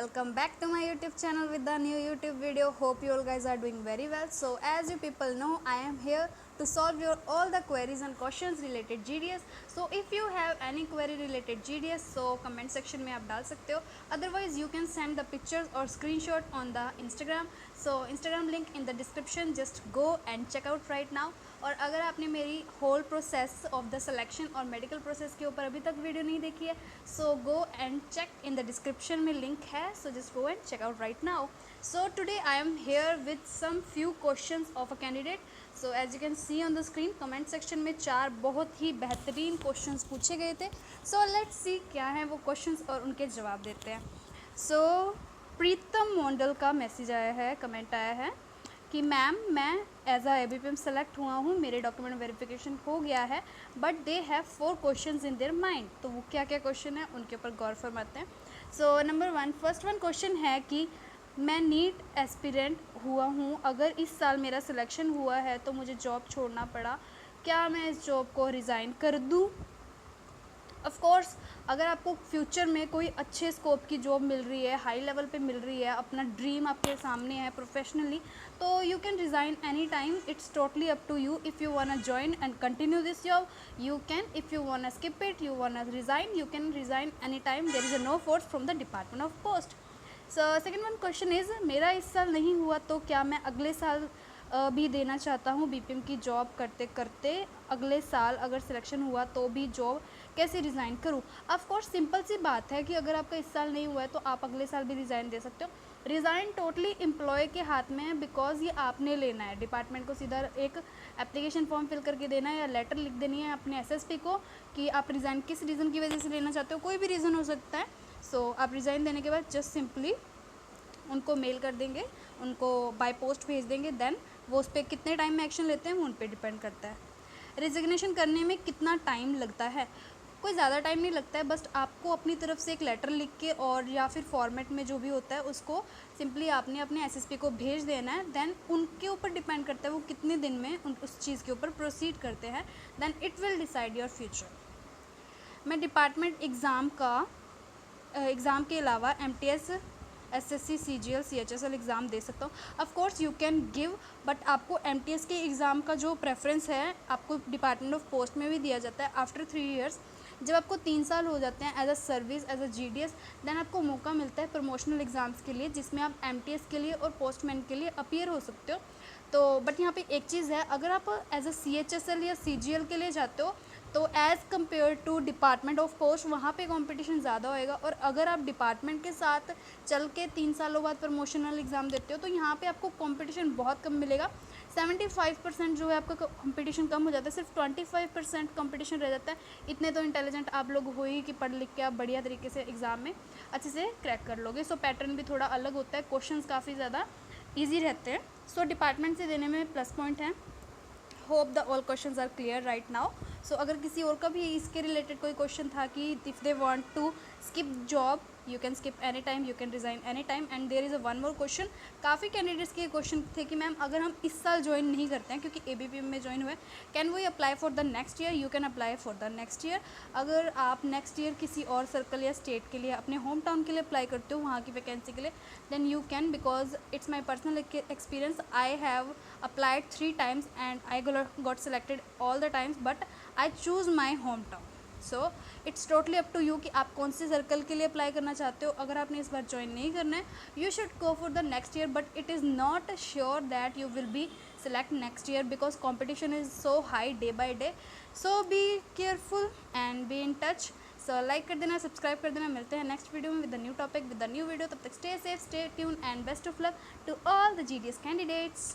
welcome back to my YouTube channel with the new YouTube video. Hope you all guys are doing very well. So as you people know, I am here to solve your all the queries and questions related GDS. So if you have any query related GDS, so comment section में आप डाल सकते हो. Otherwise you can send the pictures or screenshot on the Instagram. So Instagram link in the description. Just go and check out right now. और अगर आपने मेरी whole process of the selection और मेडिकल प्रोसेस के ऊपर अभी तक video नहीं देखी है, so go and check in the description में लिंक है. So just go and check out right now. So today I am here with some few questions of a candidate. So as you can see on the screen, comment section में 4 बहुत ही बेहतरीन questions पूछे गए थे. So let's see क्या हैं वो questions और उनके जवाब देते हैं. सो प्रीतम मोंडल का मैसेज आया है, कमेंट आया है कि मैम मैं एज अ ABPM सेलेक्ट हुआ हूँ, मेरे डॉक्यूमेंट वेरिफिकेशन हो गया है, but they have 4 questions in their mind. तो वो क्या क्या क्वेश्चन है उनके ऊपर गौर फरमाते हैं. So number 1, first one question है कि मैं नीट एस्पिरेंट हुआ हूँ, अगर इस साल मेरा सिलेक्शन हुआ है तो मुझे जॉब छोड़ना पड़ा, क्या मैं इस जॉब को रिज़ाइन कर दूँ? ऑफ कोर्स अगर आपको फ्यूचर में कोई अच्छे स्कोप की जॉब मिल रही है, हाई लेवल पे मिल रही है, अपना ड्रीम आपके सामने है प्रोफेशनली, तो you can resign any time. It's totally up to you. If you want join and continue this job you can. If you want skip it, you want resign, you can resign any time. There is a no force from the department of post. So second one question is, मेरा इस साल नहीं हुआ तो क्या मैं अगले साल भी देना चाहता हूँ BPM की जॉब करते करते. अगले साल अगर सिलेक्शन हुआ तो भी जॉब कैसे रिज़ाइन करूँ? ऑफ कोर्स सिंपल सी बात है कि अगर आपका इस साल नहीं हुआ है तो आप अगले साल भी रिज़ाइन दे सकते हो. रिज़ाइन टोटली एम्प्लॉय के हाथ में है, बिकॉज ये आपने लेना है. डिपार्टमेंट को सीधा एक एप्लीकेशन फॉर्म फिल करके देना है या लेटर लिख देनी है अपने SSP को कि आप रिज़ाइन किस रीज़न की वजह से लेना चाहते हो. कोई भी रीज़न हो सकता है. सो आप रिज़ाइन देने के बाद जस्ट सिंपली उनको मेल कर देंगे, उनको बाय पोस्ट भेज देंगे. देन वो उस पर कितने टाइम में एक्शन लेते हैं वो उन पर डिपेंड करता है. रेजिग्नेशन करने में कितना टाइम लगता है? कोई ज़्यादा टाइम नहीं लगता है. बस आपको अपनी तरफ से एक लेटर लिख के और या फिर फॉर्मेट में जो भी होता है उसको सिंपली आपने अपने SSP को भेज देना है. देन उनके ऊपर डिपेंड करता है वो कितने दिन में उस चीज़ के ऊपर प्रोसीड करते हैं. Then it will decide your future. मैं डिपार्टमेंट एग्ज़ाम के अलावा MTS SSC CGL CHSL exam दे सकता हूँ. Of course you can give, but आपको MTS के एग्ज़ाम का जो प्रेफरेंस है आपको डिपार्टमेंट ऑफ पोस्ट में भी दिया जाता है. आफ्टर 3 ईयर्स जब आपको 3 साल हो जाते हैं as a service as a GDS, then आपको मौका मिलता है प्रमोशनल एग्ज़ाम्स के लिए जिसमें आप MTS के लिए और पोस्टमैन के लिए अपीयर हो सकते हो. तो बट यहाँ पे एक चीज़ है, अगर आप एज अ CHSL या CGL के लिए जाते हो तो as compare to department of post वहाँ पे कंपटीशन ज़्यादा होएगा. और अगर आप डिपार्टमेंट के साथ चल के 3 सालों बाद प्रमोशनल एग्ज़ाम देते हो तो यहाँ पे आपको कंपटीशन बहुत कम मिलेगा. 75% जो है आपका कंपटीशन कम हो जाता है, सिर्फ 25% कंपटीशन रह जाता है. इतने तो इंटेलिजेंट आप लोग हो ही कि पढ़ लिख के आप बढ़िया तरीके से एग्ज़ाम में अच्छे से क्रैक कर लोगे. सो पैटर्न भी थोड़ा अलग होता है, क्वेश्चंस काफ़ी ज़्यादा ईजी रहते हैं. सो डिपार्टमेंट से देने में प्लस पॉइंट है. Hope the all questions are clear right now. So अगर किसी और का भी इसके रिलेटेड कोई क्वेश्चन था कि if they want to skip job you can skip any time, you can resign any time. And there is a one more question. काफ़ी कैंडिडेट्स के क्वेश्चन थे कि मैम अगर हम इस साल ज्वाइन नहीं करते हैं क्योंकि ABPM में ज्वाइन हुए, can we apply for the next year? You can apply for the next year. अगर आप नेक्स्ट ईयर किसी और सर्कल या स्टेट के लिए अपने होम टाउन के लिए अप्लाई करते हो वहाँ की वैकेंसी के लिए, then you can, because it's my personal experience. I have applied 3 times and I got selected all the times, but I choose my hometown. So it's totally up to you कि आप कौन से circle के लिए apply करना चाहते हो. अगर आपने इस बार ज्वाइन नहीं करना है you should go for the next year, but it is not sure that you will be select next year because competition is so high day by day. So be careful and be in touch. So like कर देना, subscribe कर देना. मिलते हैं next video में with the new topic with the new video. तब तक stay safe, stay tune and best of luck to all the GDS candidates.